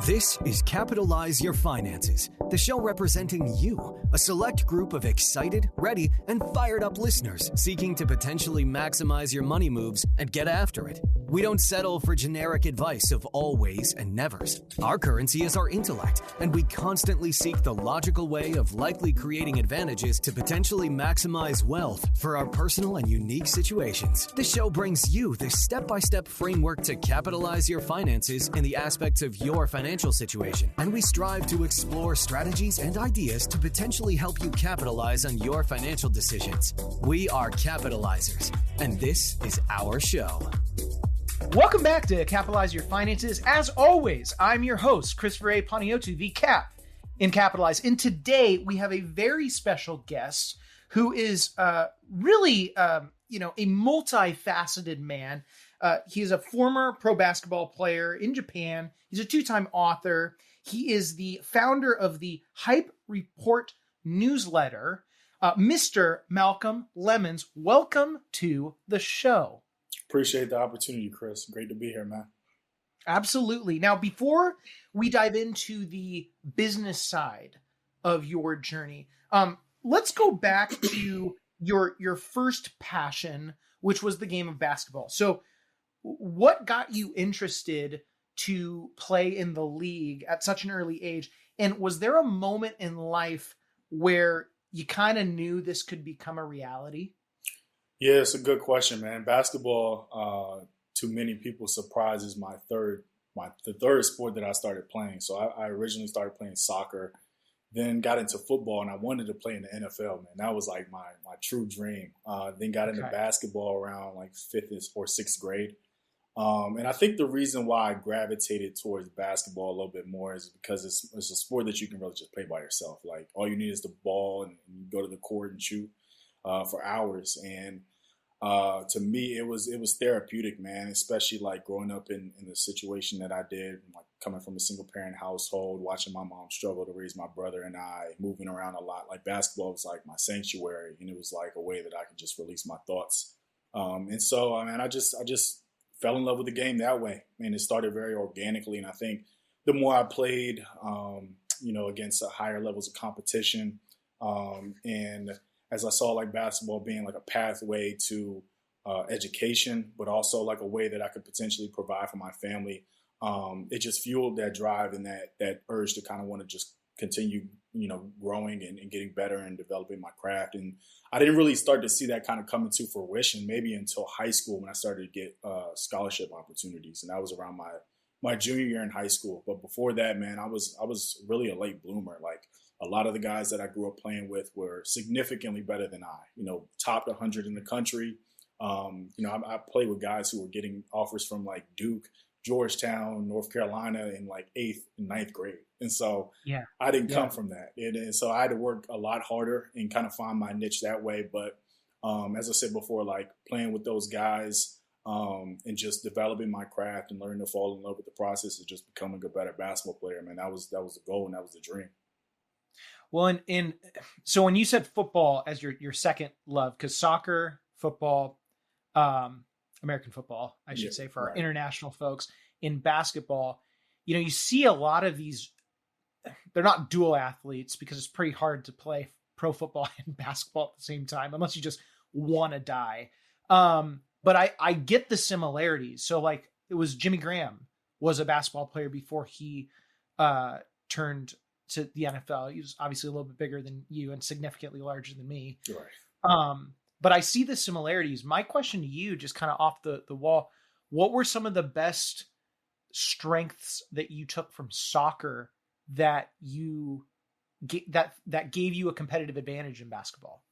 This is Capitalize Your Finances, the show representing you, a select group of excited, ready, and fired up listeners seeking to potentially maximize your money moves and get after it. We don't settle for generic advice of always and nevers. Our currency is our intellect, and we constantly seek the logical way of likely creating advantages to potentially maximize wealth for our personal and unique situations. The show brings you the step-by-step framework to capitalize your finances in the aspects of your financial situation, and we strive to explore strategies and ideas to potentially help you capitalize on your financial decisions. We are Capitalizers, and this is our show. Welcome back to Capitalize Your Finances. As always, I'm your host, Christopher A. Paniotu, the Cap in Capitalize. And today we have a very special guest who is really, a multifaceted man. He is a former pro basketball player in Japan. He's a two-time author. He is the founder of the Hype Report newsletter. Mr. Malcolm Lemmons, welcome to the show. Appreciate the opportunity, Chris. Great to be here, man. Absolutely. Now, before we dive into the business side of your journey, let's go back to your first passion, which was the game of basketball. So what got you interested to play in the league at such an early age? And was there a moment in life where you kind of knew this could become a reality? Yeah, it's a good question, man. Basketball, to many people, surprises the third sport that I started playing. So I originally started playing soccer, then got into football, and I wanted to play in the NFL, man. That was like my true dream. Then got into basketball around like fifth or sixth grade. And I think the reason why I gravitated towards basketball a little bit more is because it's a sport that you can really just play by yourself. Like all you need is the ball and you go to the court and shoot for hours. And to me, it was therapeutic, man, especially like growing up in the situation that I did, like coming from a single parent household, watching my mom struggle to raise my brother and I, moving around a lot. Like basketball was like my sanctuary, and it was like a way that I could just release my thoughts. And so, I just fell in love with the game that way. And it started very organically. And I think the more I played, against higher levels of competition, and as I saw like basketball being like a pathway to education, but also like a way that I could potentially provide for my family, it just fueled that drive and that urge to kind of want to just continue, growing and getting better and developing my craft. And I didn't really start to see that kind of come into fruition maybe until high school when I started to get scholarship opportunities. And that was around my junior year in high school. But before that, man, I was really a late bloomer. Like a lot of the guys that I grew up playing with were significantly better than I, topped 100 in the country. I played with guys who were getting offers from like Duke, Georgetown, North Carolina in like 8th and 9th grade. And so I didn't come from that. And so I had to work a lot harder and kind of find my niche that way. But as I said before, like playing with those guys and just developing my craft and learning to fall in love with the process of just becoming a better basketball player, man, that was the goal and that was the dream. Well, so when you said football as your second love, because soccer, football, American football, I should say for our international folks, in basketball, you see a lot of these, they're not dual athletes because it's pretty hard to play pro football and basketball at the same time, unless you just want to die. But I get the similarities. So like it was Jimmy Graham was a basketball player before he turned to the NFL. He was obviously a little bit bigger than you and significantly larger than me. Right. But I see the similarities. My question to you, just kind of off the wall, what were some of the best strengths that you took from soccer that that gave you a competitive advantage in basketball?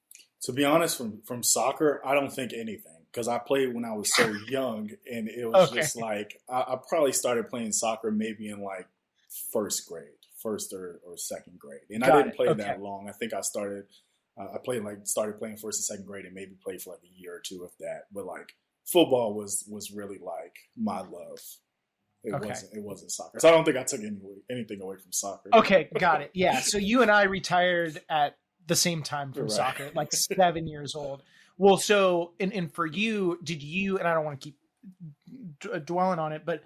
To be honest, from soccer, I don't think anything, because I played when I was so young, and it was just like I probably started playing soccer maybe in like first or second grade, and I didn't play that long. I think I started playing first and second grade, and maybe played for like a year or two of that. But like football was really like my love. It wasn't soccer. So I don't think I took anything away from soccer. Okay, got it. Yeah. So you and I retired at the same time from soccer, like 7 years old. Well, so, and for you, and I don't want to keep dwelling on it, but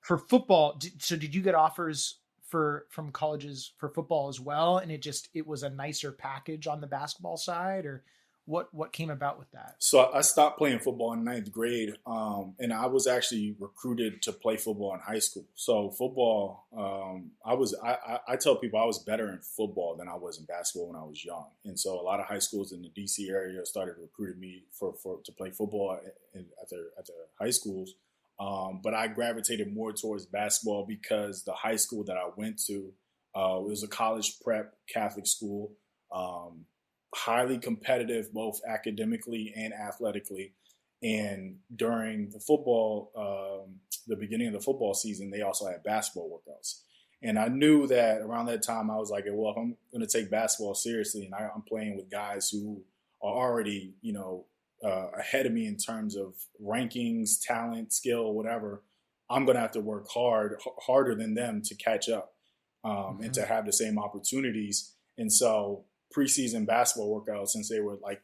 for football, did you get offers from colleges for football as well, and it was a nicer package on the basketball side, or what came about with that? So I stopped playing football in ninth grade, and I was actually recruited to play football in high school. So football, I tell people I was better in football than I was in basketball when I was young. And so a lot of high schools in the DC area started recruiting me to play football at their high schools. But I gravitated more towards basketball because the high school that I went to was a college prep Catholic school. Highly competitive, both academically and athletically. And during the beginning of the football season, they also had basketball workouts. And I knew that around that time, I was like, well, if I'm going to take basketball seriously, and I'm playing with guys who are already, ahead of me in terms of rankings, talent, skill, whatever, I'm going to have to work harder than them to catch up and to have the same opportunities. And so preseason basketball workouts, since they were like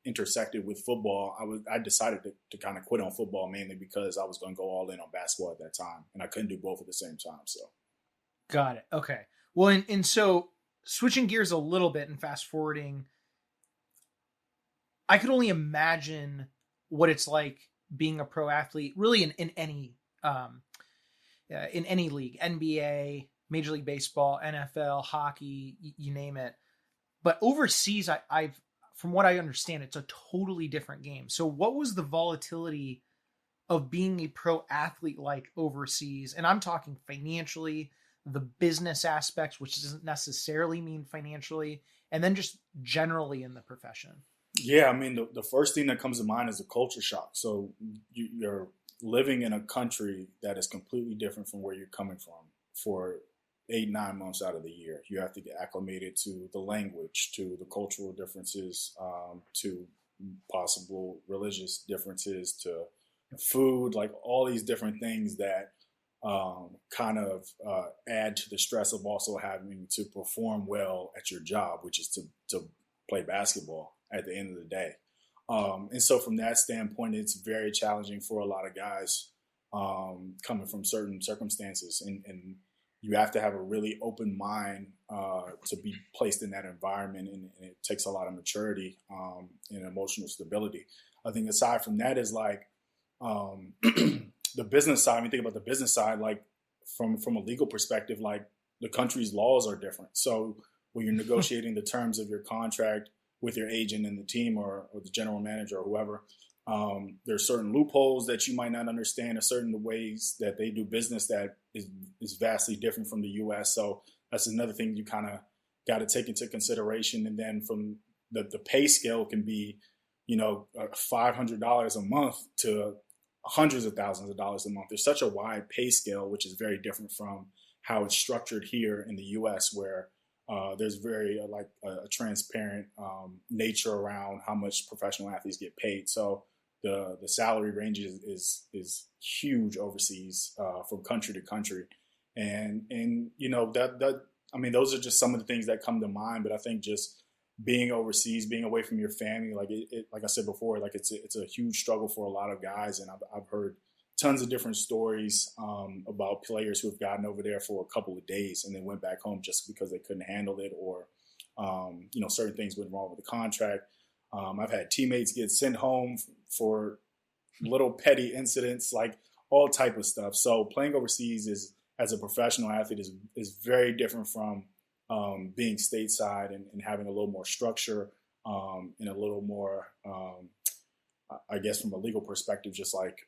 intersected with football, I decided to kind of quit on football, mainly because I was going to go all in on basketball at that time, and I couldn't do both at the same time. So, got it. Okay. Well, and so switching gears a little bit and fast forwarding, I could only imagine what it's like being a pro athlete, really in any league, NBA, Major League Baseball, NFL, hockey, you name it. But overseas, I've from what I understand, it's a totally different game. So what was the volatility of being a pro athlete like overseas? And I'm talking financially, the business aspects, which doesn't necessarily mean financially, and then just generally in the profession. Yeah, I mean, the first thing that comes to mind is a culture shock. So you're living in a country that is completely different from where you're coming from for 8-9 months out of the year. You have to get acclimated to the language, to the cultural differences, to possible religious differences, to food, like all these different things that kind of add to the stress of also having to perform well at your job, which is to play basketball at the end of the day. And so from that standpoint, it's very challenging for a lot of guys coming from certain circumstances. And you have to have a really open mind to be placed in that environment, and it takes a lot of maturity and emotional stability. I think aside from that is like the business side. When you think about the business side, like from a legal perspective, like the country's laws are different. So when you're negotiating the terms of your contract with your agent and the team or the general manager or whoever, there's certain loopholes that you might not understand, or certain ways that they do business that is vastly different from the U.S. So that's another thing you kind of got to take into consideration. And then from the pay scale can be, $500 a month to hundreds of thousands of dollars a month. There's such a wide pay scale, which is very different from how it's structured here in the U.S., where there's very a transparent nature around how much professional athletes get paid. So the salary range is huge overseas from country to country, and that I mean, those are just some of the things that come to mind. But I think just being overseas, being away from your family, like like I said before, like it's a huge struggle for a lot of guys, and I've heard tons of different stories about players who have gotten over there for a couple of days and then went back home just because they couldn't handle it, or certain things went wrong with the contract. I've had teammates get sent home for little petty incidents, like all type of stuff. So playing overseas as a professional athlete is very different from being stateside and having a little more structure and a little more, I guess, from a legal perspective, just like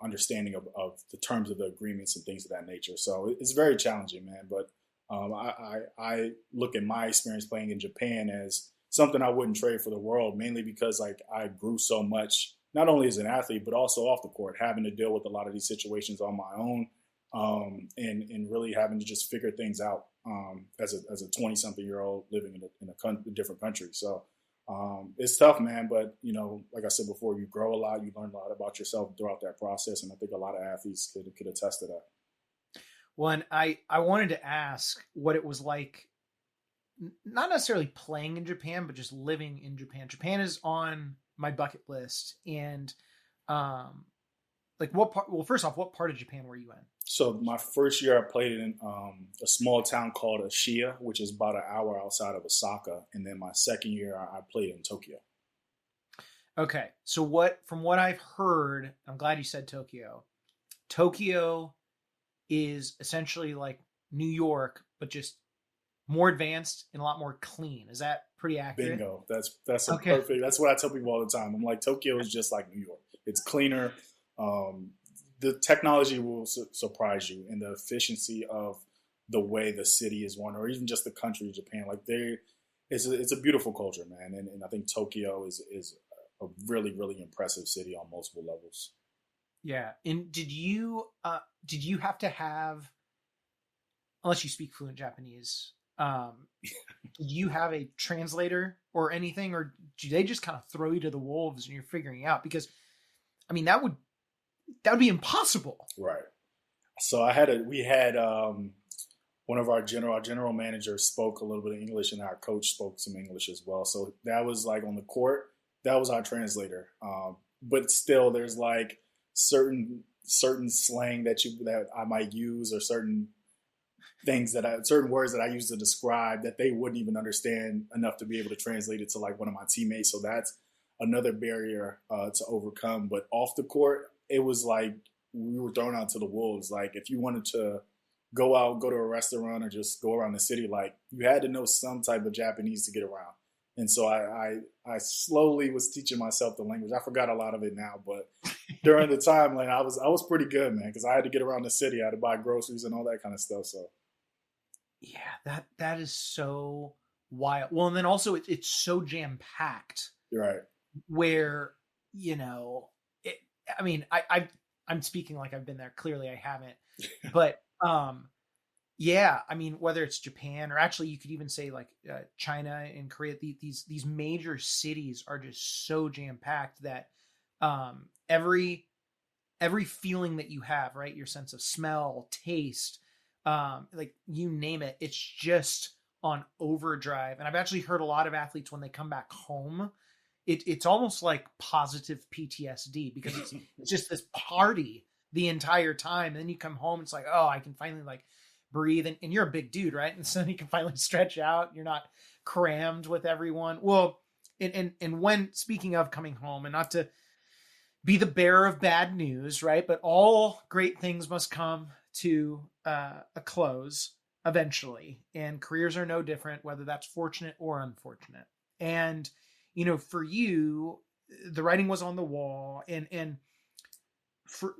understanding of the terms of the agreements and things of that nature. So it's very challenging, man. But I look at my experience playing in Japan as something I wouldn't trade for the world, mainly because like I grew so much, not only as an athlete, but also off the court, having to deal with a lot of these situations on my own, and really having to just figure things out as a 20-something-year-old living in a different country. So it's tough, man. But, like I said before, you grow a lot, you learn a lot about yourself throughout that process. And I think a lot of athletes could attest to that. Well, and I wanted to ask what it was like, not necessarily playing in Japan, but just living in Japan. Japan is on my bucket list. And what part, well, first off, what part of Japan were you in? So my first year I played in a small town called Ashia, which is about an hour outside of Osaka. And then my second year I played in Tokyo. Okay. So from what I've heard, I'm glad you said Tokyo. Tokyo is essentially like New York, but just more advanced and a lot more clean. Is that pretty accurate? Bingo. That's a Okay. perfect. That's what I tell people all the time. I'm like, Tokyo is just like New York. It's cleaner. Um, the technology will surprise you, and the efficiency of the way the city is run, or even just the country of Japan. Like it's a beautiful culture, man. And I think Tokyo is a really really impressive city on multiple levels. Yeah. And did you have to have, unless you speak fluent Japanese, did you have a translator or anything, or do they just kind of throw you to the wolves and you're figuring out? Because I mean that would be impossible. Right. So we had one of our general manager spoke a little bit of English, and our coach spoke some English as well. So that was like on the court, that was our translator. But still, there's like certain slang that I might use, or certain certain words that I use to describe that they wouldn't even understand enough to be able to translate it to like one of my teammates. So that's another barrier to overcome. But off the court, it was like we were thrown out to the wolves. Like if you wanted to go to a restaurant, or just go around the city, like you had to know some type of Japanese to get around. And so I slowly was teaching myself the language. I forgot a lot of it now, but during the time, like I was pretty good, man, because I had to get around the city. I had to buy groceries and all that kind of stuff. So Yeah, that is so wild. Well, and then also it's so jam packed. you're right. Where you know, it, I mean, I'm speaking like I've been there. Clearly, I haven't, but yeah, I mean, whether it's Japan, or actually you could even say like China and Korea, these major cities are just so jam packed that every feeling that you have, right, your sense of smell, taste, like you name it, it's just on overdrive. And I've actually heard a lot of athletes, when they come back home, it's almost like positive PTSD, because it's just this party the entire time. And then you come home, it's like, oh, I can finally like breathe, and you're a big dude, right? And so you can finally stretch out. You're not crammed with everyone. Well, and when, speaking of coming home, and not to be the bearer of bad news, right? But all great things must come to a close eventually, and careers are no different, whether that's fortunate or unfortunate. And you know, for you, the writing was on the wall, and for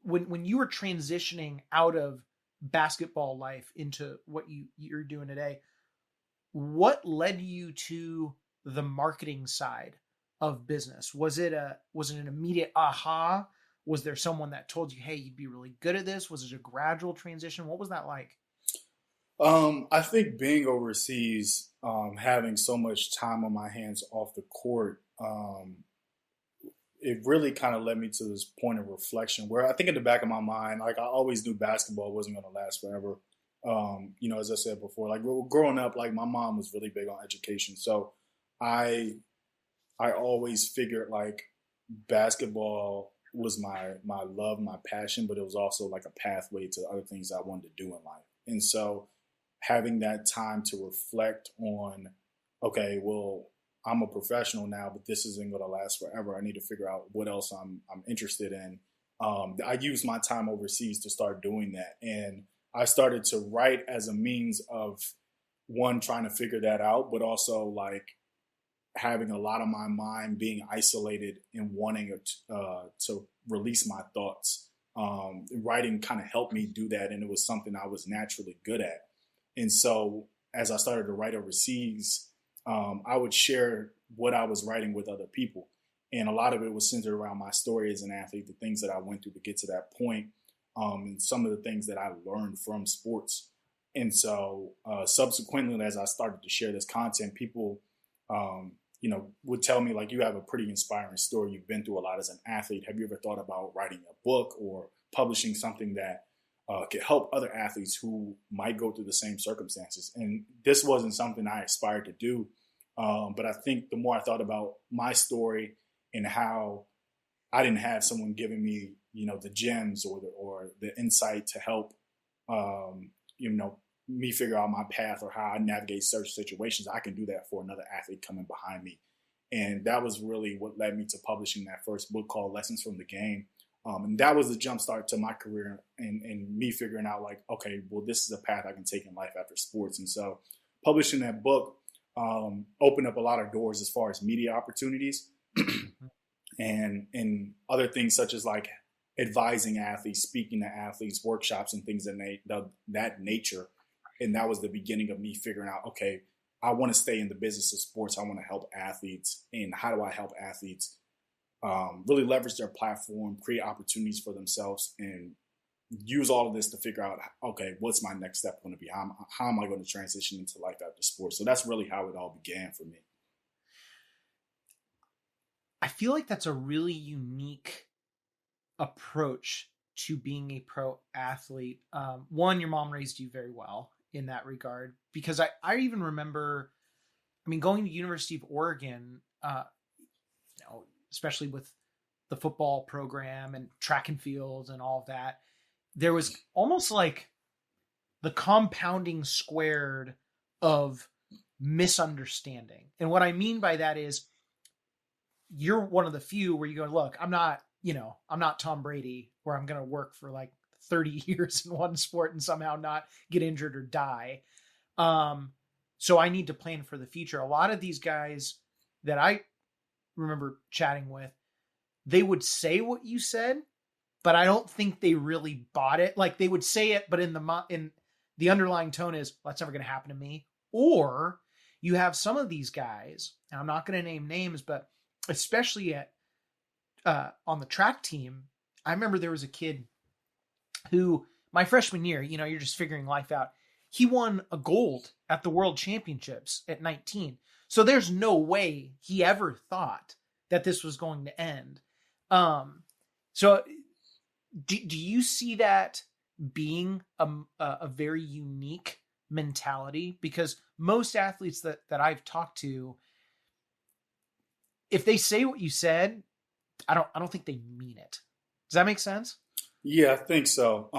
when you were transitioning out of basketball life into what you're doing today, what led you to the marketing side of business? Was it an immediate aha? Was there someone that told you, hey, you'd be really good at this? Was it a gradual transition? What was that like? I think being overseas, having so much time on my hands off the court, it really kind of led me to this point of reflection where I think in the back of my mind, like I always knew basketball wasn't going to last forever. As I said before, like growing up, like my mom was really big on education. So I always figured like basketball was my love, my passion, but it was also like a pathway to other things I wanted to do in life. And so having that time to reflect on, okay, well, I'm a professional now, but this isn't going to last forever. I need to figure out what else I'm interested in. I used my time overseas to start doing that. And I started to write as a means of, one, trying to figure that out, but also like having a lot of my mind being isolated and wanting to release my thoughts. Writing kind of helped me do that. And it was something I was naturally good at. And so as I started to write overseas, I would share what I was writing with other people. And a lot of it was centered around my story as an athlete, the things that I went through to get to that point, and some of the things that I learned from sports. And so subsequently, as I started to share this content, people, would tell me, like, you have a pretty inspiring story. You've been through a lot as an athlete. Have you ever thought about writing a book or publishing something that could help other athletes who might go through the same circumstances? And this wasn't something I aspired to do. But I think the more I thought about my story and how I didn't have someone giving me, the gems or the insight to help, me figure out my path or how I navigate certain situations, I can do that for another athlete coming behind me. And that was really what led me to publishing that first book called Lessons from the Game. And that was the jumpstart to my career and me figuring out like, okay, well, this is a path I can take in life after sports. And so publishing that book opened up a lot of doors as far as media opportunities and other things such as like advising athletes, speaking to athletes, workshops and things that nature. And that was the beginning of me figuring out, okay, I want to stay in the business of sports. I want to help athletes. And how do I help athletes really leverage their platform, create opportunities for themselves, and use all of this to figure out, okay, what's my next step going to be? How am I going to transition into life after sports? So that's really how it all began for me. I feel like that's a really unique approach to being a pro athlete. One, your mom raised you very well in that regard, because I even remember, going to University of Oregon, especially with the football program and track and field and all of that, there was almost like the compounding squared of misunderstanding. And what I mean by that is you're one of the few where you go, look, I'm not Tom Brady where I'm going to work for like 30 years in one sport and somehow not get injured or die. So I need to plan for the future. A lot of these guys that I remember chatting with, they would say what you said, but I don't think they really bought it. Like they would say it, but in the underlying tone is, well, that's never going to happen to me. Or you have some of these guys, and I'm not going to name names, but especially on the track team, I remember there was a kid who my freshman year, you're just figuring life out. He won a gold at the World Championships at 19. So there's no way he ever thought that this was going to end. So do you see that being a very unique mentality? Because most athletes that I've talked to, if they say what you said, I don't think they mean it. Does that make sense? Yeah, I think so.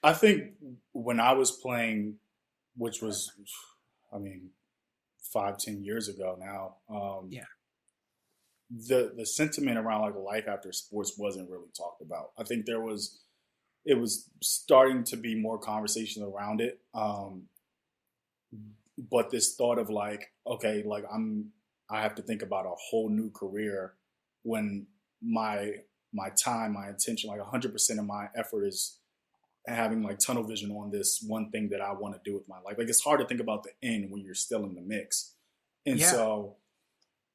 I think when I was playing, which was, 5-10 years ago now, the sentiment around like life after sports wasn't really talked about. I think it was starting to be more conversation around it. But this thought of like, okay, like I have to think about a whole new career when my time, my attention, like 100% of my effort is having like tunnel vision on this one thing that I want to do with my life. Like it's hard to think about the end when you're still in the mix. And so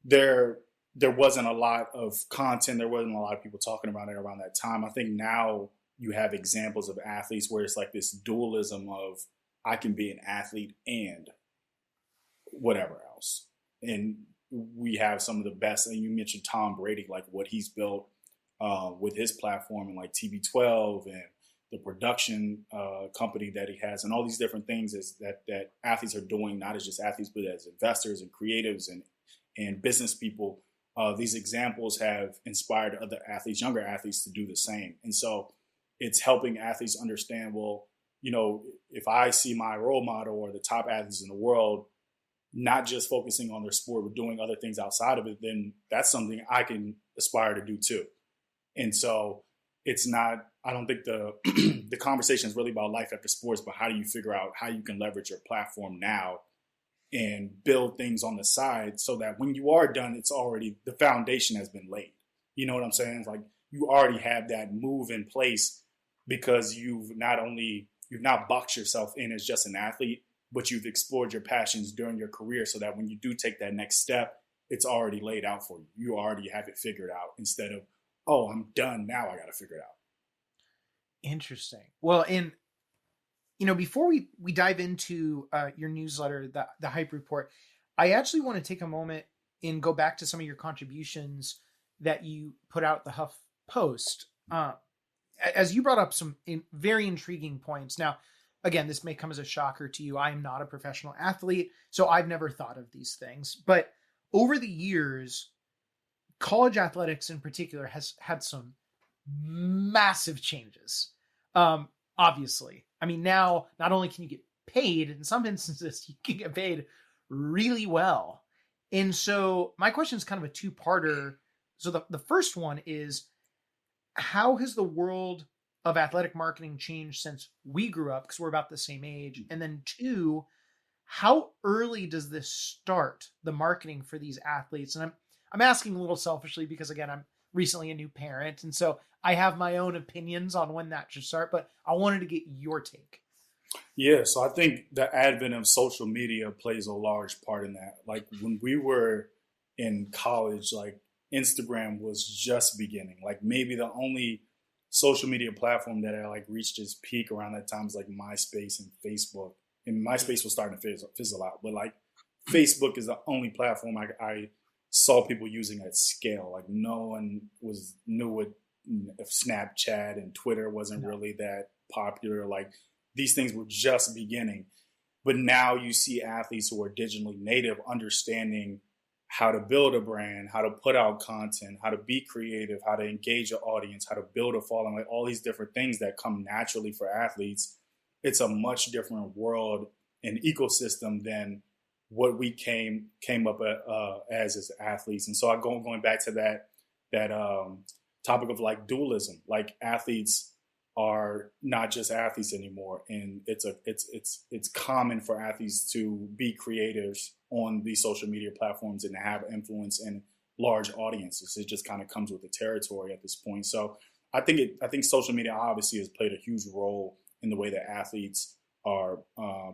there wasn't a lot of content. There wasn't a lot of people talking about it around that time. I think now you have examples of athletes where it's like this dualism of I can be an athlete and whatever else. And we have some of the best, and you mentioned Tom Brady, like what he's built with his platform and like TB12 and the production company that he has and all these different things that athletes are doing, not as just athletes, but as investors and creatives and business people. These examples have inspired other athletes, younger athletes, to do the same. And so it's helping athletes understand, well, if I see my role model or the top athletes in the world not just focusing on their sport, but doing other things outside of it, then that's something I can aspire to do too. And so it's not, I don't think the conversation is really about life after sports, but how do you figure out how you can leverage your platform now and build things on the side so that when you are done, it's already, the foundation has been laid. You know what I'm saying? It's like you already have that move in place because you've not boxed yourself in as just an athlete, but you've explored your passions during your career so that when you do take that next step, it's already laid out for you. You already have it figured out instead of, oh, I'm done. Now I got to figure it out. Interesting. Well, and, before we dive into your newsletter, the Hype Report, I actually want to take a moment and go back to some of your contributions that you put out the Huff Post. As you brought up some very intriguing points. Now, again, this may come as a shocker to you. I am not a professional athlete, so I've never thought of these things. But over the years, college athletics in particular has had some massive changes. Obviously, I mean, now not only can you get paid, in some instances, you can get paid really well. And so my question is kind of a two-parter. So the first one is, how has the world of athletic marketing changed since we grew up? Because we're about the same age. And then two, how early does this start, the marketing for these athletes? And I'm asking a little selfishly because, again, I'm recently a new parent. And so I have my own opinions on when that should start, but I wanted to get your take. Yeah, so I think the advent of social media plays a large part in that. Like when we were in college, like Instagram was just beginning. Like maybe the only social media platform that had like reached its peak around that time was like MySpace and Facebook. And MySpace was starting to fizzle out. But like Facebook is the only platform I saw people using at scale. Like no one knew what Snapchat and Twitter wasn't really that popular. Like these things were just beginning. But now you see athletes who are digitally native understanding how to build a brand, how to put out content, how to be creative, how to engage an audience, how to build a following, like all these different things that come naturally for athletes. It's a much different world and ecosystem than what we came up as athletes. And so going back to that topic of like dualism, like athletes are not just athletes anymore, and it's common for athletes to be creators on these social media platforms and to have influence in large audiences. It just kind of comes with the territory at this point. So I think social media obviously has played a huge role in the way that athletes are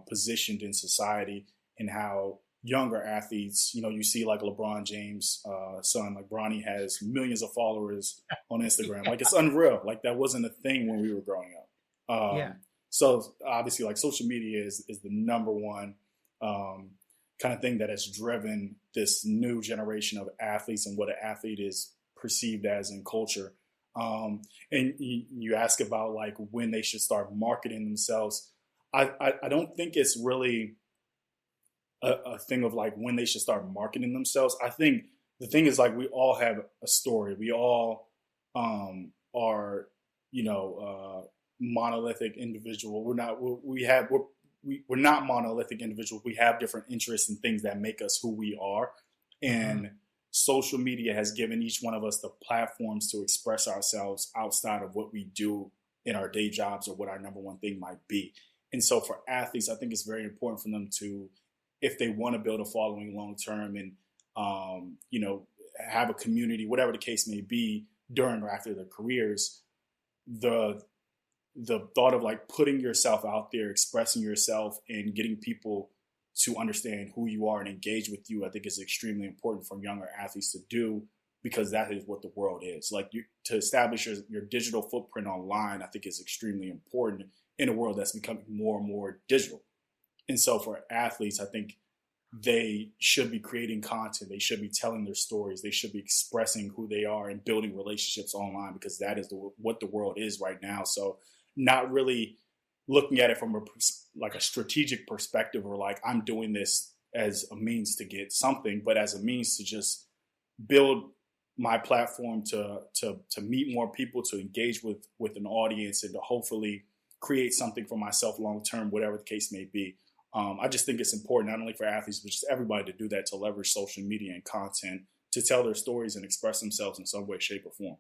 positioned in society, and how younger athletes, you see like LeBron James' son, like Bronny has millions of followers on Instagram. Like it's unreal. Like that wasn't a thing when we were growing up. So obviously like social media is the number one kind of thing that has driven this new generation of athletes and what an athlete is perceived as in culture. And you ask about like when they should start marketing themselves. I don't think it's really a thing of like when they should start marketing themselves. I think the thing is like we all have a story. We all are, monolithic individual. We're not monolithic individuals. We have different interests and things that make us who we are. And social media has given each one of us the platforms to express ourselves outside of what we do in our day jobs or what our number one thing might be. And so for athletes, I think it's very important for them to, if they want to build a following long term and, have a community, whatever the case may be during or after their careers, the thought of like putting yourself out there, expressing yourself and getting people to understand who you are and engage with you, I think is extremely important for younger athletes to do, because that is what the world is. Like to establish your digital footprint online, I think is extremely important in a world that's becoming more and more digital. And so for athletes, I think they should be creating content. They should be telling their stories. They should be expressing who they are and building relationships online, because that is what the world is right now. So not really looking at it from a strategic perspective, or like I'm doing this as a means to get something, but as a means to just build my platform to meet more people, to engage with an audience, and to hopefully create something for myself long term, whatever the case may be. I just think it's important, not only for athletes, but just everybody to do that, to leverage social media and content to tell their stories and express themselves in some way, shape, or form.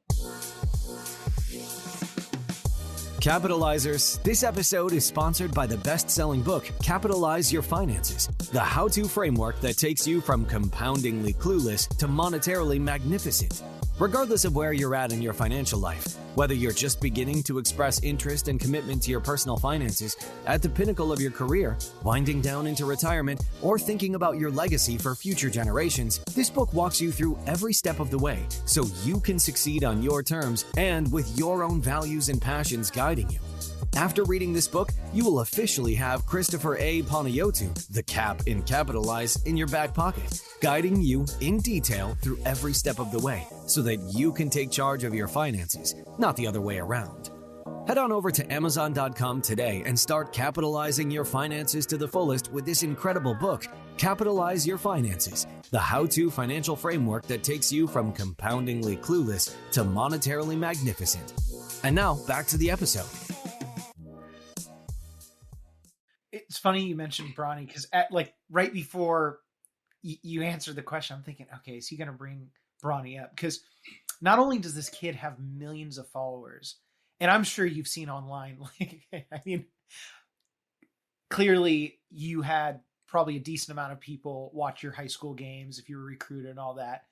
Capitalizers, this episode is sponsored by the best-selling book, Capitalize Your Finances, the how-to framework that takes you from compoundingly clueless to monetarily magnificent. Regardless of where you're at in your financial life, whether you're just beginning to express interest and commitment to your personal finances, at the pinnacle of your career, winding down into retirement, or thinking about your legacy for future generations, this book walks you through every step of the way so you can succeed on your terms and with your own values and passions guiding you. After reading this book, you will officially have Christopher A. Panayotu, the Cap in Capitalize, in your back pocket, guiding you in detail through every step of the way so that you can take charge of your finances, not the other way around. Head on over to Amazon.com today and start capitalizing your finances to the fullest with this incredible book, Capitalize Your Finances, the how-to financial framework that takes you from compoundingly clueless to monetarily magnificent. And now back to the episode. It's funny you mentioned Bronny because right before you answered the question, I'm thinking, okay, is he going to bring Bronny up? Because not only does this kid have millions of followers, and I'm sure you've seen online, clearly you had probably a decent amount of people watch your high school games if you were recruited and all that,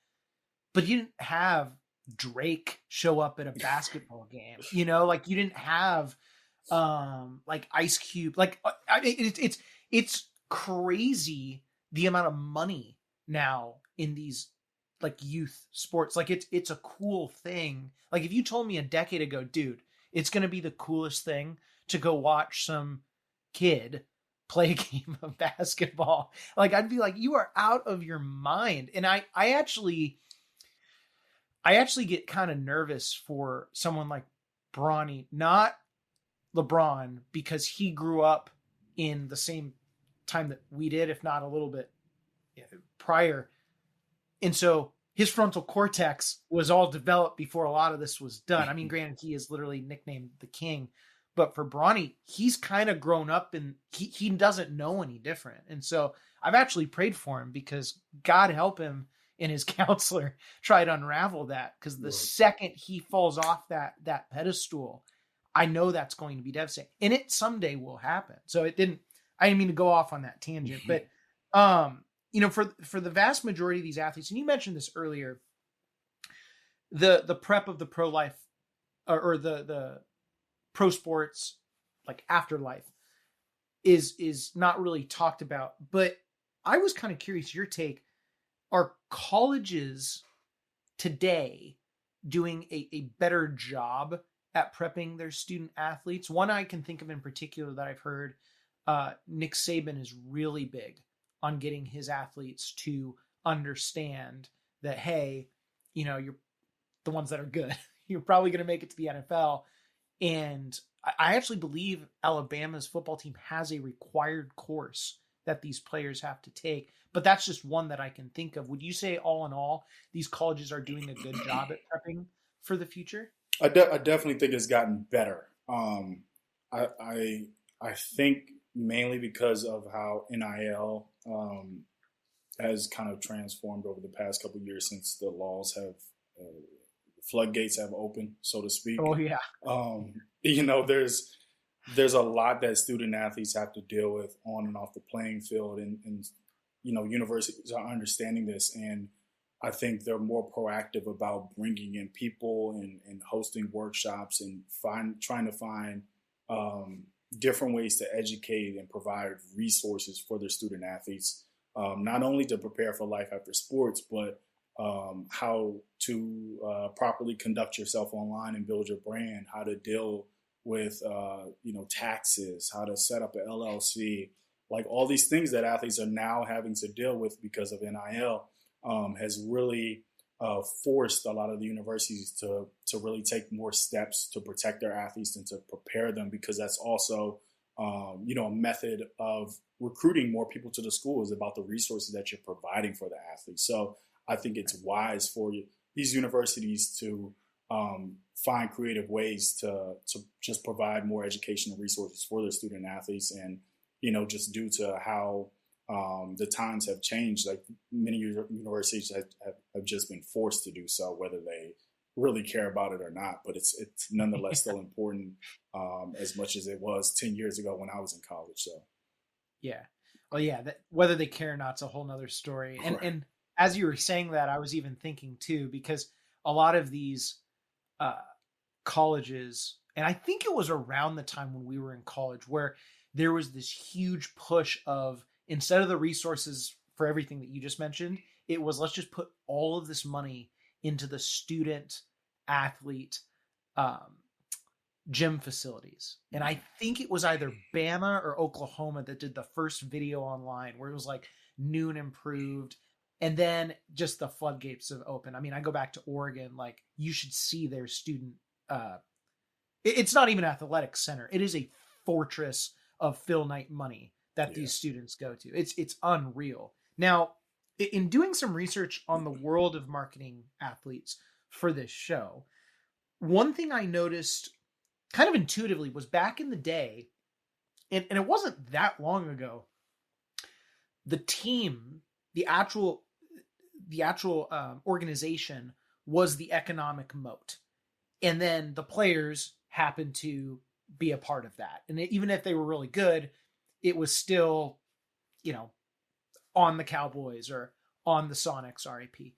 but you didn't have Drake show up at a basketball game, you didn't have Ice Cube. It's crazy the amount of money now in these youth sports. It's a cool thing. If you told me a decade ago, dude, it's going to be the coolest thing to go watch some kid play a game of basketball, I'd be like, you are out of your mind. And I actually get kind of nervous for someone like Bronny, not LeBron, because he grew up in the same time that we did, if not a little bit prior. And so his frontal cortex was all developed before a lot of this was done. I mean, granted, he is literally nicknamed the king, but for Bronny, he's kind of grown up and he doesn't know any different. And so I've actually prayed for him because God help him and his counselor try to unravel that. Because the second he falls off that pedestal, I know that's going to be devastating, and it someday will happen. So I didn't mean to go off on that tangent, but for the vast majority of these athletes, and you mentioned this earlier, the prep of the pro life or the pro sports, afterlife is not really talked about. But I was kind of curious your take. Are colleges today doing a better job at prepping their student athletes? One I can think of in particular that I've heard, Nick Saban is really big on getting his athletes to understand that, hey, you're the ones that are good. You're probably going to make it to the NFL. And I actually believe Alabama's football team has a required course that these players have to take. But that's just one that I can think of. Would you say, all in all, these colleges are doing a good job at prepping for the future? I definitely think it's gotten better. I think mainly because of how NIL has kind of transformed over the past couple of years since the laws have floodgates have opened, so to speak. Oh yeah. There's a lot that student athletes have to deal with on and off the playing field, and universities are understanding this, and I think they're more proactive about bringing in people and hosting workshops and trying to find different ways to educate and provide resources for their student athletes, not only to prepare for life after sports, but how to properly conduct yourself online and build your brand, how to deal with taxes, how to set up an LLC, all these things that athletes are now having to deal with because of NIL has really forced a lot of the universities to really take more steps to protect their athletes and to prepare them, because that's also a method of recruiting more people to the school is about the resources that you're providing for the athletes. So I think it's wise for these universities to find creative ways to just provide more educational resources for their student athletes. And, just due to how the times have changed, many universities have just been forced to do so, whether they really care about it or not. But it's nonetheless still important as much as it was 10 years ago when I was in college. So, yeah. Well, yeah, whether they care or not, it's a whole nother story. And, right. And as you were saying that, I was even thinking too, because a lot of these colleges, and I think it was around the time when we were in college, where there was this huge push of, instead of the resources for everything that you just mentioned, it was, let's just put all of this money into the student athlete gym facilities. And I think it was either Bama or Oklahoma that did the first video online where it was new and improved. And then just the floodgates have opened. I mean, I go back to Oregon, you should see their student. It's not even an athletic center. It is a fortress of Phil Knight money that these students go to. It's unreal. Now, in doing some research on the world of marketing athletes for this show, one thing I noticed kind of intuitively was back in the day, and it wasn't that long ago, the team, the actual organization was the economic moat. And then the players happened to be a part of that. And even if they were really good, it was still, on the Cowboys or on the Sonics, RIP.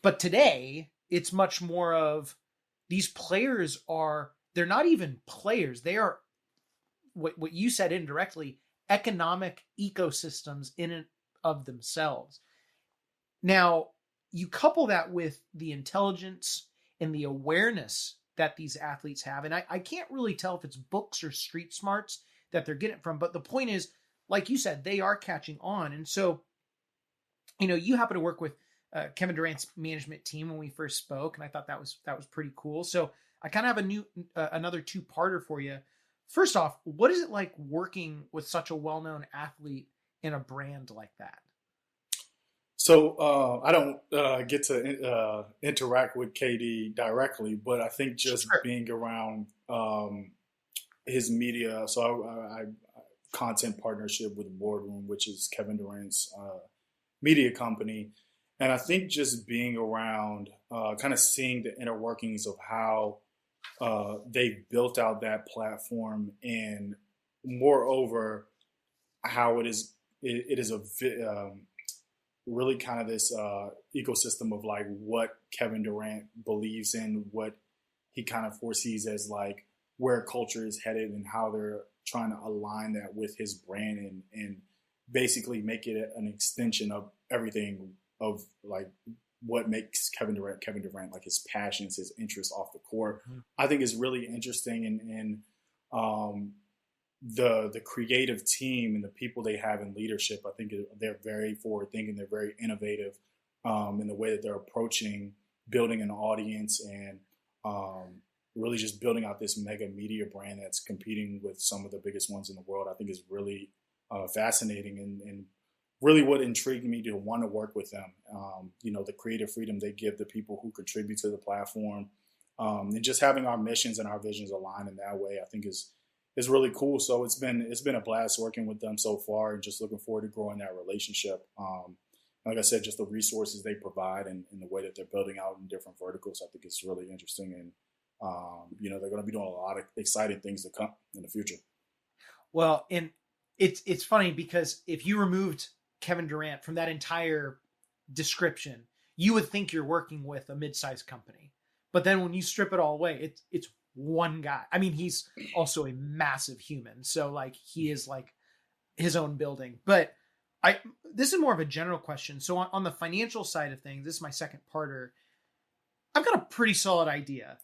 But today, it's much more of these players they're not even players. They are what you said indirectly, economic ecosystems in and of themselves. Now, you couple that with the intelligence and the awareness that these athletes have. And I can't really tell if it's books or street smarts that they're getting it from. But the point is, like you said, they are catching on. And so, you happen to work with Kevin Durant's management team when we first spoke. And I thought that was pretty cool. So I kind of have another two-parter for you. First off, what is it like working with such a well-known athlete in a brand like that? So I don't get to interact with KD directly, but I think just being around his media. So I content partnership with Boardroom, which is Kevin Durant's media company. And I think just being around, kind of seeing the inner workings of how they've built out that platform, and moreover, how it is really kind of this ecosystem of like what Kevin Durant believes in, what he kind of foresees as like where culture is headed, and how they're trying to align that with his brand and basically make it an extension of everything of like what makes Kevin Durant, like his passions, his interests off the court. Mm-hmm. I think is really interesting, and the creative team and the people they have in leadership, I think they're very forward thinking. They're very innovative in the way that they're approaching building an audience and really just building out this mega media brand that's competing with some of the biggest ones in the world. I think is really fascinating and really what intrigued me to want to work with them. The creative freedom they give the people who contribute to the platform, and just having our missions and our visions aligned in that way, I think is really cool. So it's been a blast working with them so far, and just looking forward to growing that relationship. Like I said, just the resources they provide and the way that they're building out in different verticals, I think is really interesting. And, they're going to be doing a lot of exciting things to come in the future. Well, and it's funny because if you removed Kevin Durant from that entire description, you would think you're working with a mid-sized company. But then when you strip it all away, it's one guy. I mean, he's also a massive human. So like he is like his own building. But this is more of a general question. So on the financial side of things, this is my second parter. I've got a pretty solid idea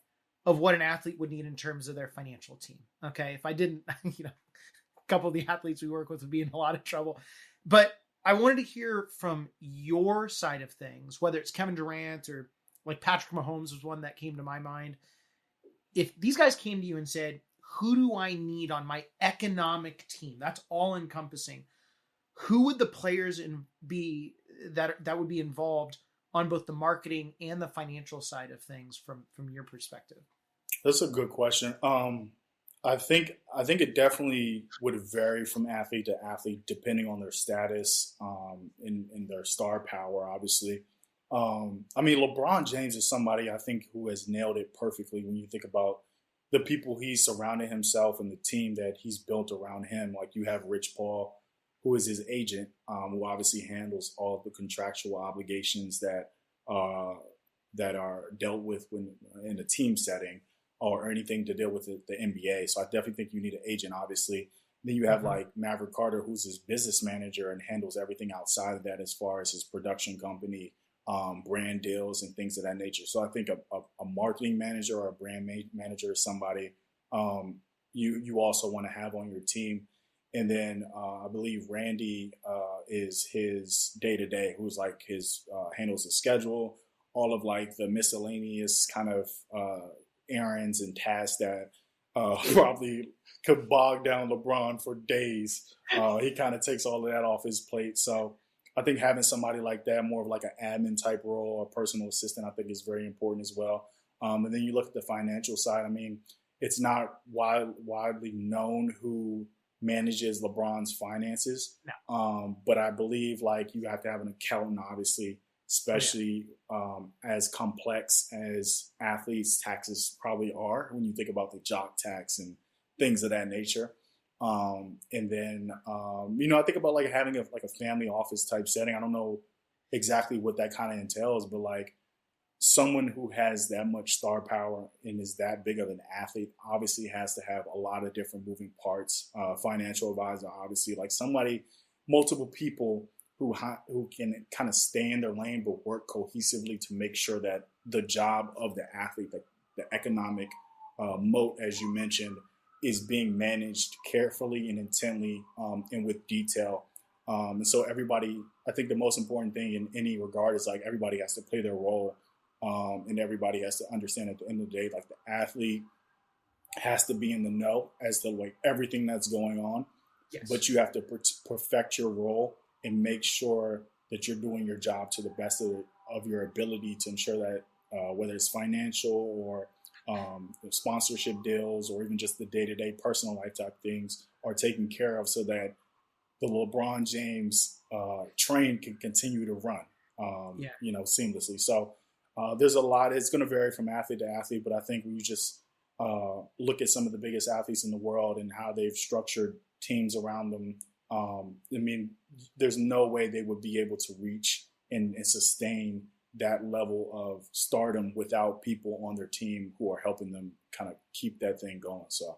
of what an athlete would need in terms of their financial team. Okay. If I didn't, a couple of the athletes we work with would be in a lot of trouble. But I wanted to hear from your side of things, whether it's Kevin Durant or like Patrick Mahomes was one that came to my mind. If these guys came to you and said, who do I need on my economic team? That's all encompassing. Who would the players be that would be involved on both the marketing and the financial side of things from your perspective? That's a good question. I think it definitely would vary from athlete to athlete depending on their status and their star power, obviously. LeBron James is somebody I think who has nailed it perfectly when you think about the people he's surrounded himself and the team that he's built around him. Like you have Rich Paul, who is his agent, who obviously handles all of the contractual obligations that are dealt with when in a team setting or anything to deal with the NBA. So I definitely think you need an agent, obviously. Then you have like Maverick Carter, who's his business manager and handles everything outside of that as far as his production company, brand deals and things of that nature. So I think a marketing manager or a brand manager is somebody you also want to have on your team. And then I believe Randy is his day-to-day, who's like his handles the schedule, all of like the miscellaneous kind of errands and tasks that probably could bog down LeBron for days. He kind of takes all of that off his plate. So I think having somebody like that, more of like an admin type role or personal assistant, I think is very important as well. And then you look at the financial side. I mean, it's not widely known who manages LeBron's finances. No. But I believe like you have to have an accountant, obviously, especially as complex as athletes' taxes probably are when you think about the jock tax and things of that nature. And then, I think about like having a family office type setting. I don't know exactly what that kind of entails, but like someone who has that much star power and is that big of an athlete obviously has to have a lot of different moving parts. Financial advisor, obviously, like somebody, multiple people who can kind of stay in their lane but work cohesively to make sure that the job of the athlete, the economic moat, as you mentioned, is being managed carefully and intently and with detail. And so everybody, I think the most important thing in any regard is like everybody has to play their role, and everybody has to understand at the end of the day, like the athlete has to be in the know as to like everything that's going on. Yes. But you have to perfect your role and make sure that you're doing your job to the best of your ability to ensure that whether it's financial or sponsorship deals or even just the day-to-day personal life type things are taken care of so that the LeBron James train can continue to run, seamlessly. So there's a lot. It's going to vary from athlete to athlete, but I think when you just look at some of the biggest athletes in the world and how they've structured teams around them, there's no way they would be able to reach and sustain that level of stardom without people on their team who are helping them kind of keep that thing going. So,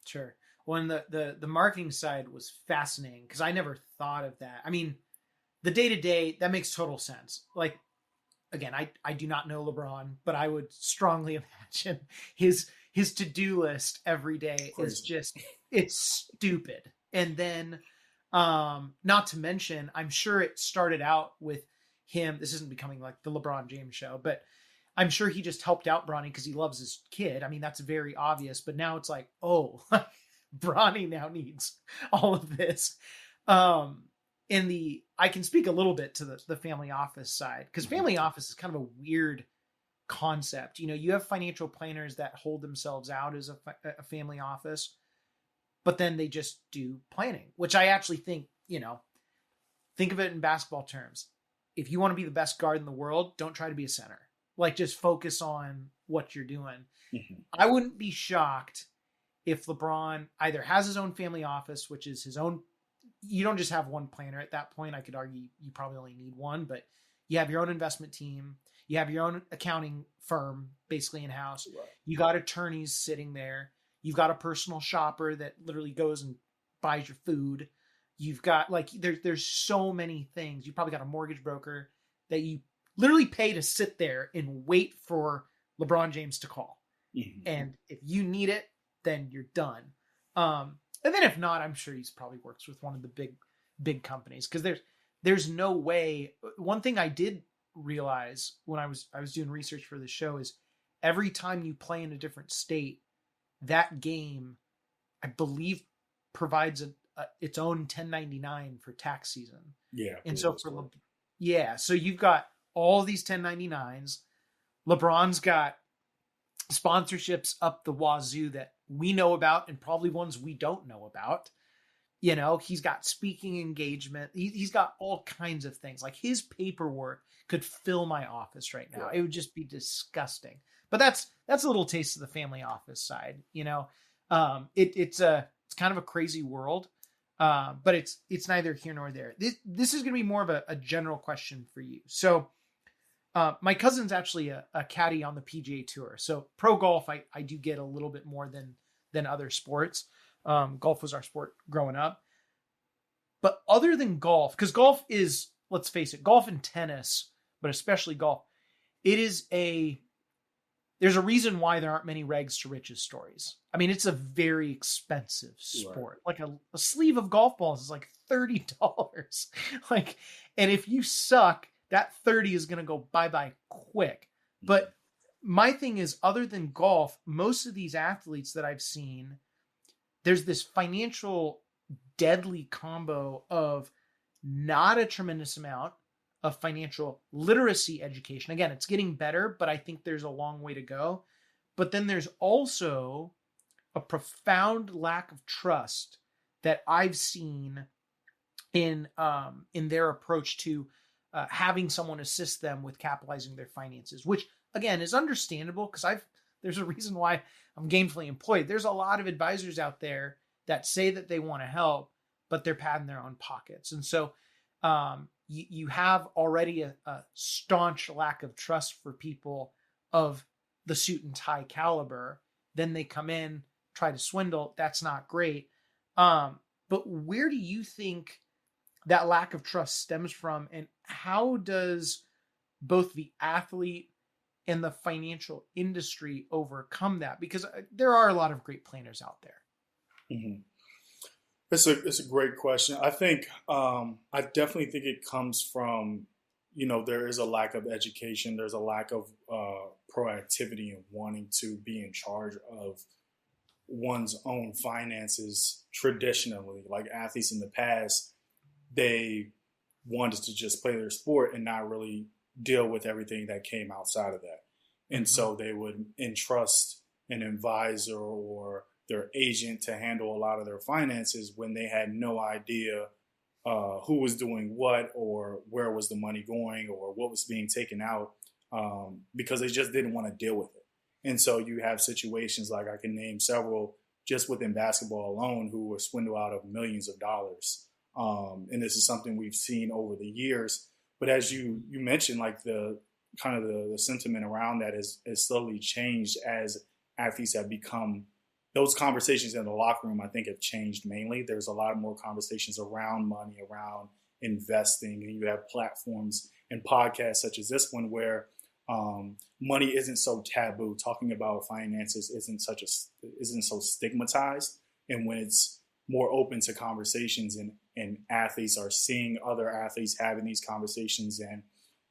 sure. Well, the marketing side was fascinating because I never thought of that. I mean, the day-to-day, that makes total sense. Like, again, I do not know LeBron, but I would strongly imagine his to-do list every day is just, it's stupid. And then, not to mention, I'm sure it started out with him. This isn't becoming like the LeBron James show, but I'm sure he just helped out Bronny because he loves his kid. I mean, that's very obvious, but now it's like, oh, Bronny now needs all of this. I can speak a little bit to the family office side because family office is kind of a weird concept. You have financial planners that hold themselves out as a family office, but then they just do planning, which I actually think, think of it in basketball terms. If you want to be the best guard in the world, don't try to be a center. Like just focus on what you're doing. Mm-hmm. I wouldn't be shocked if LeBron either has his own family office, which is his own. You don't just have one planner at that point. I could argue you probably only need one, but you have your own investment team. You have your own accounting firm basically in-house. Right. You got attorneys sitting there. You've got a personal shopper that literally goes and buys your food. You've got there's so many things. You probably got a mortgage broker that you literally pay to sit there and wait for LeBron James to call. Mm-hmm. And if you need it, then you're done. And then if not, I'm sure he's probably works with one of the big companies because there's no way. One thing I did realize when I was doing research for the show is every time you play in a different state, that game, I believe, provides its own 1099 for tax season. Yeah. And so so you've got all these 1099s. LeBron's got sponsorships up the wazoo that we know about and probably ones we don't know about. He's got speaking engagement. He's got all kinds of things. Like his paperwork could fill my office right now. Right. It would just be disgusting. But that's a little taste of the family office side. It's kind of a crazy world. But it's neither here nor there. This is going to be more of a general question for you. So, my cousin's actually a caddy on the PGA Tour. So pro golf, I do get a little bit more than other sports. Golf was our sport growing up. But other than golf, because golf is, let's face it, golf and tennis, but especially golf, there's a reason why there aren't many rags to riches stories. I mean, it's a very expensive sport. Right. Like a sleeve of golf balls is like $30. And if you suck, that 30 is going to go bye-bye quick. But my thing is, other than golf, most of these athletes that I've seen, there's this financial deadly combo of not a tremendous amount of financial literacy education. Again, it's getting better, but I think there's a long way to go. But then there's also a profound lack of trust that I've seen in their approach to having someone assist them with capitalizing their finances, which again is understandable because there's a reason why I'm gainfully employed. There's a lot of advisors out there that say that they want to help, but they're padding their own pockets. And so you have already a staunch lack of trust for people of the suit and tie caliber. Then they come in, try to swindle. That's not great. But where do you think that lack of trust stems from, and how does both the athlete and the financial industry overcome that? Because there are a lot of great planners out there. Mm-hmm. It's a great question. I think I definitely think it comes from, there is a lack of education. There's a lack of proactivity and wanting to be in charge of one's own finances traditionally. Like athletes in the past, they wanted to just play their sport and not really deal with everything that came outside of that. And so they would entrust an advisor or their agent to handle a lot of their finances when they had no idea who was doing what or where was the money going or what was being taken out, because they just didn't want to deal with it. And so you have situations like I can name several just within basketball alone who were swindled out of millions of dollars. And this is something we've seen over the years. But as you mentioned, like the kind of the sentiment around that has slowly changed as athletes have become, those conversations in the locker room, I think, have changed mainly. There's a lot more conversations around money, around investing, and you have platforms and podcasts such as this one where money isn't so taboo. Talking about finances isn't so stigmatized, and when it's more open to conversations and athletes are seeing other athletes having these conversations, and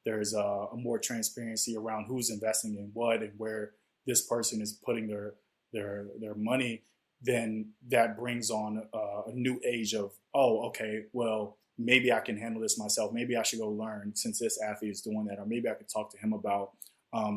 there's a more transparency around who's investing in what and where this person is putting their money, then that brings on a new age of, oh, okay, well, maybe I can handle this myself. Maybe I should go learn since this athlete is doing that, or maybe I could talk to him about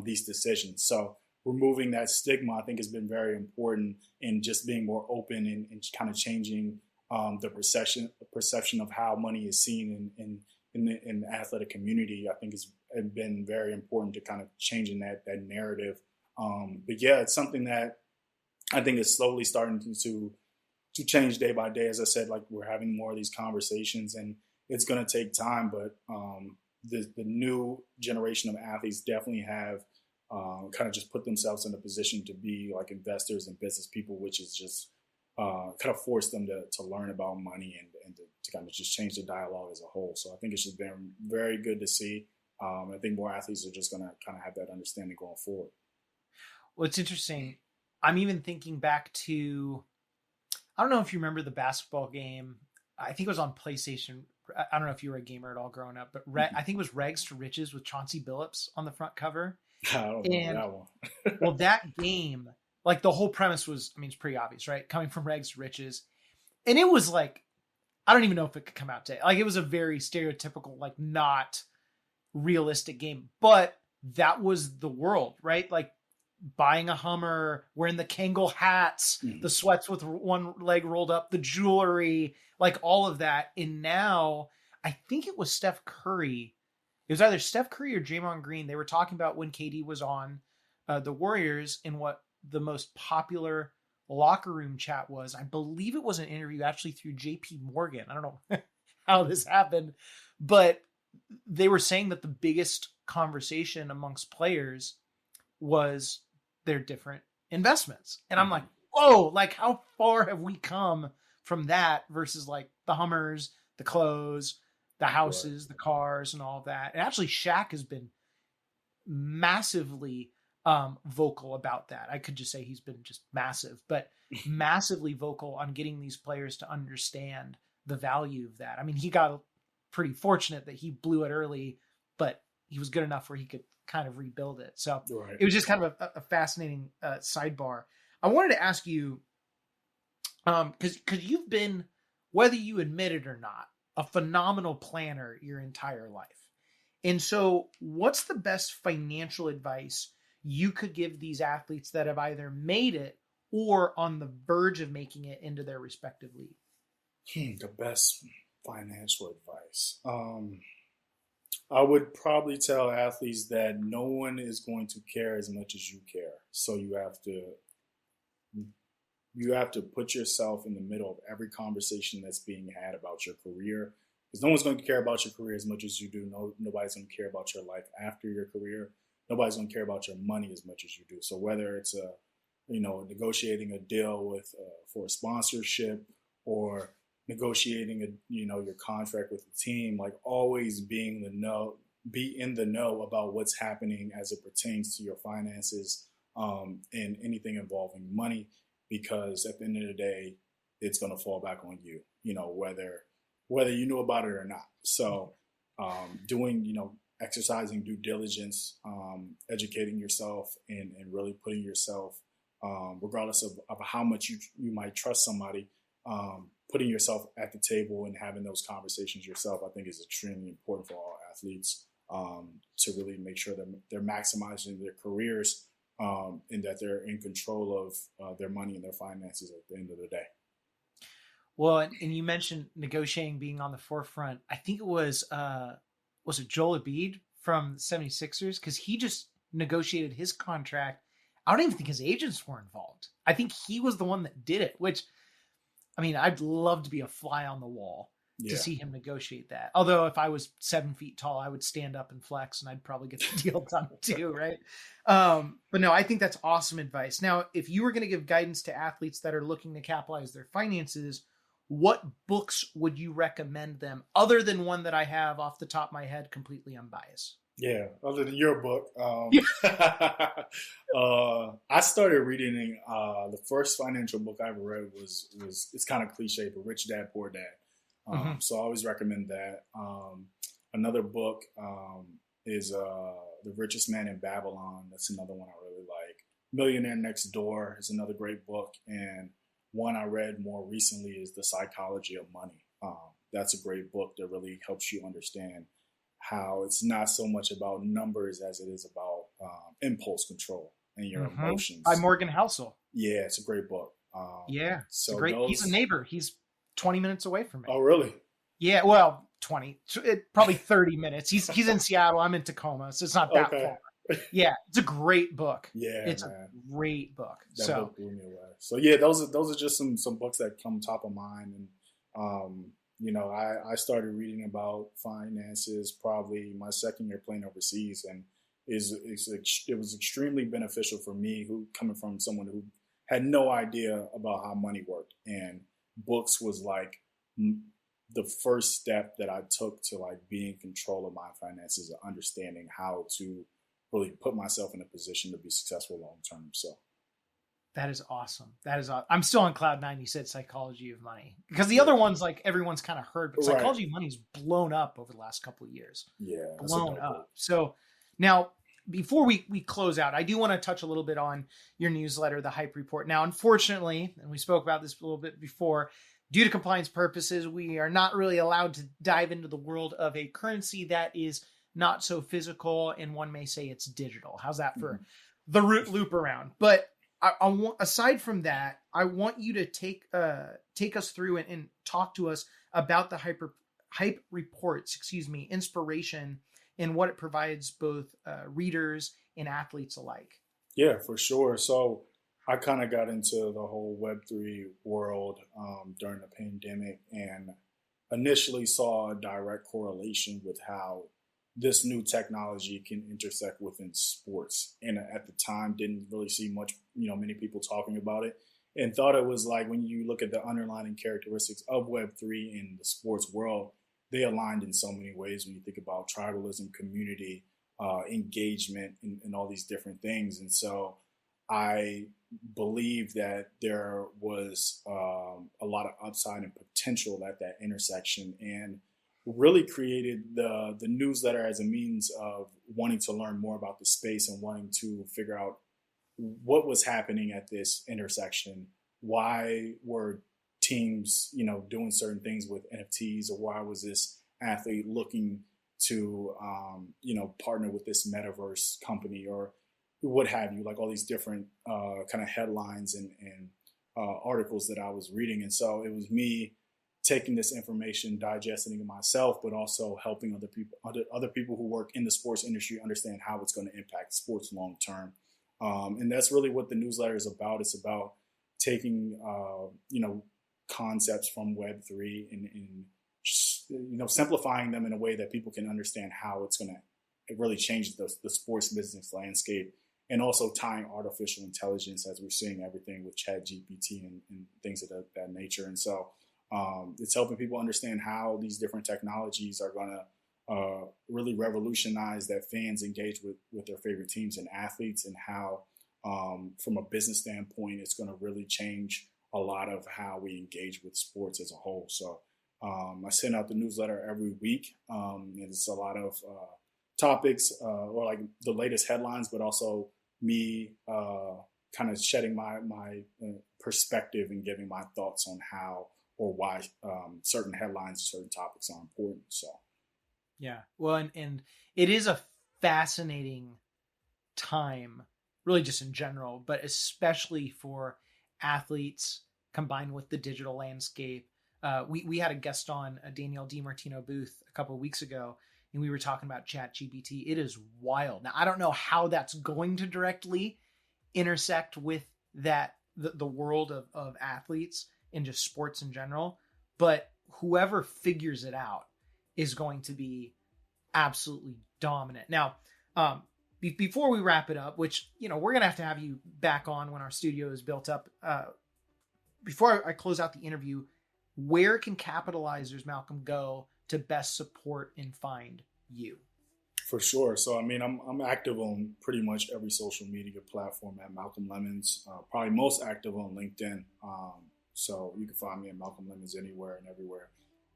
these decisions. So removing that stigma, I think, has been very important in just being more open and kind of changing the perception of how money is seen in the athletic community. I think has been very important to kind of changing that narrative. But yeah, it's something that I think is slowly starting to change day by day. As I said, like we're having more of these conversations, and it's going to take time. But the new generation of athletes definitely have kind of just put themselves in a position to be like investors and business people, which is just kind of forced them to learn about money and to kind of just change the dialogue as a whole. So I think it's just been very good to see. I think more athletes are just going to kind of have that understanding going forward. Well, it's interesting. I'm even thinking back to, I don't know if you remember the basketball game. I think it was on PlayStation. I don't know if you were a gamer at all growing up, but I think it was Rags to Riches with Chauncey Billups on the front cover. I don't know that one. Well, that game, like the whole premise was, I mean, it's pretty obvious, right? Coming from Rags to Riches. And it was like, I don't even know if it could come out today. Like it was a very stereotypical, like not realistic game, but that was the world, right? Like buying a Hummer, wearing the Kangol hats, the sweats with one leg rolled up, the jewelry, like all of that. And now I think it was Steph Curry. It was either Steph Curry or Draymond Green. They were talking about when KD was on the Warriors and what the most popular locker room chat was. I believe it was an interview actually through JP Morgan. I don't know how this happened, but they were saying that the biggest conversation amongst players was their different investments. And I'm like, whoa, like how far have we come from that versus like the Hummers, the clothes, the houses, the cars, and all of that. And actually Shaq has been massively vocal about that. I could just say he's been just massive, but massively vocal on getting these players to understand the value of that. I mean, he got pretty fortunate that he blew it early, but he was good enough where he could kind of rebuild it. So it was just kind of a fascinating sidebar. I wanted to ask you, because you've been, whether you admit it or not, a phenomenal planner your entire life. And so what's the best financial advice you could give these athletes that have either made it or on the verge of making it into their respective league? The best financial advice. I would probably tell athletes that no one is going to care as much as you care. So you have to put yourself in the middle of every conversation that's being had about your career, because no one's going to care about your career as much as you do. Nobody's going to care about your life after your career. Nobody's going to care about your money as much as you do. So whether it's negotiating a deal with for a sponsorship, or negotiating your contract with the team, like always be in the know about what's happening as it pertains to your finances, and anything involving money, because at the end of the day, it's going to fall back on you, whether you knew about it or not. So exercising due diligence, educating yourself, and really putting yourself, regardless of how much you might trust somebody, putting yourself at the table and having those conversations yourself, I think is extremely important for all athletes, to really make sure that they're maximizing their careers, and that they're in control of their money and their finances at the end of the day. Well, and you mentioned negotiating being on the forefront. I think it was it Joel Embiid from the 76ers? Because he just negotiated his contract. I don't even think his agents were involved. I think he was the one that did it, which, I mean, I'd love to be a fly on the wall to see him negotiate that. Although if I was 7 feet tall, I would stand up and flex and I'd probably get the deal done too, right? But no, I think that's awesome advice. Now, if you were going to give guidance to athletes that are looking to capitalize their finances, what books would you recommend them, other than one that I have off the top of my head, completely unbiased? Yeah, other than your book. I started reading, the first financial book I ever read was it's kind of cliche, but Rich Dad, Poor Dad. So I always recommend that. Another book is The Richest Man in Babylon. That's another one I really like. Millionaire Next Door is another great book. And one I read more recently is The Psychology of Money. That's a great book that really helps you understand how it's not so much about numbers as it is about impulse control and your emotions. By Morgan Housel. Yeah, it's a great book. So it's great. He's a neighbor. He's 20 minutes away from me. Oh, really? Yeah, well, 20. Probably 30 minutes. He's in Seattle. I'm in Tacoma, so it's not that far. Yeah, it's a great book. Yeah, it's a great book. That book blew me away. So yeah, those are just some books that come top of mind. And I started reading about finances probably my second year playing overseas, and it was extremely beneficial for me, coming from someone who had no idea about how money worked, and books was like the first step that I took to like being in control of my finances and understanding how to really put myself in a position to be successful long term. So that is awesome. I'm still on cloud 9. You said Psychology of Money, because the other ones, like, everyone's kind of heard, but Psychology of Money's blown up over the last couple of years. Yeah, blown up. So now, before we close out, I do want to touch a little bit on your newsletter, the Hype Report. Now, unfortunately, and we spoke about this a little bit before, due to compliance purposes, we are not really allowed to dive into the world of a currency that is not so physical, and one may say it's digital. How's that for the loop around? But I want, aside from that, I want you to take us through and talk to us about the Hype Reports, inspiration, and what it provides both readers and athletes alike. Yeah, for sure. So I kind of got into the whole Web3 world during the pandemic, and initially saw a direct correlation with how this new technology can intersect within sports. And at the time, didn't really see many people talking about it, and thought it was like, when you look at the underlying characteristics of Web3 in the sports world, they aligned in so many ways when you think about tribalism, community, engagement, and all these different things. And so I believe that there was a lot of upside and potential at that intersection, and really created the newsletter as a means of wanting to learn more about the space and wanting to figure out what was happening at this intersection. Why were teams, doing certain things with NFTs, or why was this athlete looking to, partner with this metaverse company, or what have you, like all these different kind of headlines and articles that I was reading. And so it was me taking this information, digesting it myself, but also helping other people who work in the sports industry understand how it's going to impact sports long term. And that's really what the newsletter is about. It's about taking, concepts from Web3 and simplifying them in a way that people can understand how it's going to really change the sports business landscape, and also tying artificial intelligence, as we're seeing everything with ChatGPT and things of that nature. And so it's helping people understand how these different technologies are going to really revolutionize that fans engage with their favorite teams and athletes, and how from a business standpoint, it's going to really change a lot of how we engage with sports as a whole. So I send out the newsletter every week. It's a lot of topics or like the latest headlines, but also me kind of shedding my perspective and giving my thoughts on how or why certain headlines and certain topics are important. So, yeah, well, and it is a fascinating time, really just in general, but especially for athletes combined with the digital landscape. We had a guest on, Danielle DiMartino Booth, a couple of weeks ago, and we were talking about ChatGPT. It is wild. Now, I don't know how that's going to directly intersect with the world of athletes and just sports in general, but whoever figures it out is going to be absolutely dominant. Now, before we wrap it up, which, we're going to have you back on when our studio is built up. Before I close out the interview, where can capitalizers, Malcolm, go to best support and find you? For sure. So, I'm active on pretty much every social media platform at Malcolm Lemmons, probably most active on LinkedIn. So you can find me at Malcolm Lemmons anywhere and everywhere.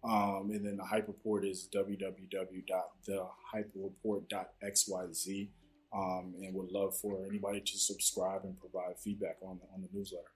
And then the Hype Report is www.thehypereport.xyz. And would love for anybody to subscribe and provide feedback on the newsletter.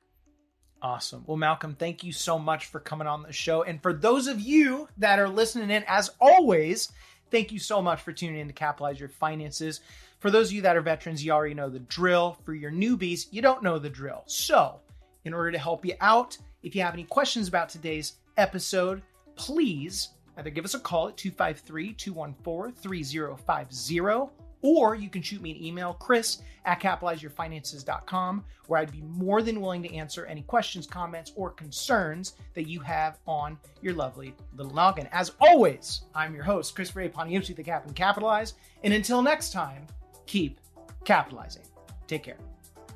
Awesome. Well, Malcolm, thank you so much for coming on the show. And for those of you that are listening in, as always, thank you so much for tuning in to Capitalize Your Finances. For those of you that are veterans, you already know the drill. For your newbies, you don't know the drill. So in order to help you out, if you have any questions about today's episode, please either give us a call at 253-214-3050, or you can shoot me an email, chris@capitalizeyourfinances.com, where I'd be more than willing to answer any questions, comments, or concerns that you have on your lovely little noggin. As always, I'm your host, Chris Ray Paniosi, the Captain Capitalize. And until next time, keep capitalizing. Take care.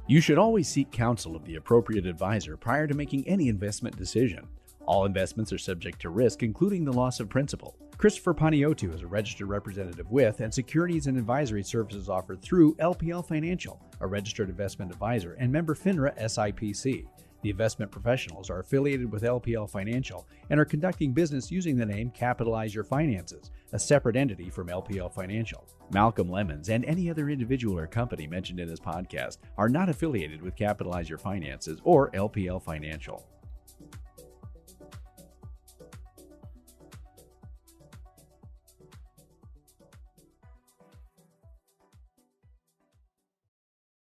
You should always seek counsel of the appropriate advisor prior to making any investment decision. All investments are subject to risk, including the loss of principal. Christopher Paniotu is a registered representative with and securities and advisory services offered through LPL Financial, a registered investment advisor and member FINRA SIPC. The investment professionals are affiliated with LPL Financial and are conducting business using the name Capitalize Your Finances, a separate entity from LPL Financial. Malcolm Lemmons and any other individual or company mentioned in this podcast are not affiliated with Capitalize Your Finances or LPL Financial.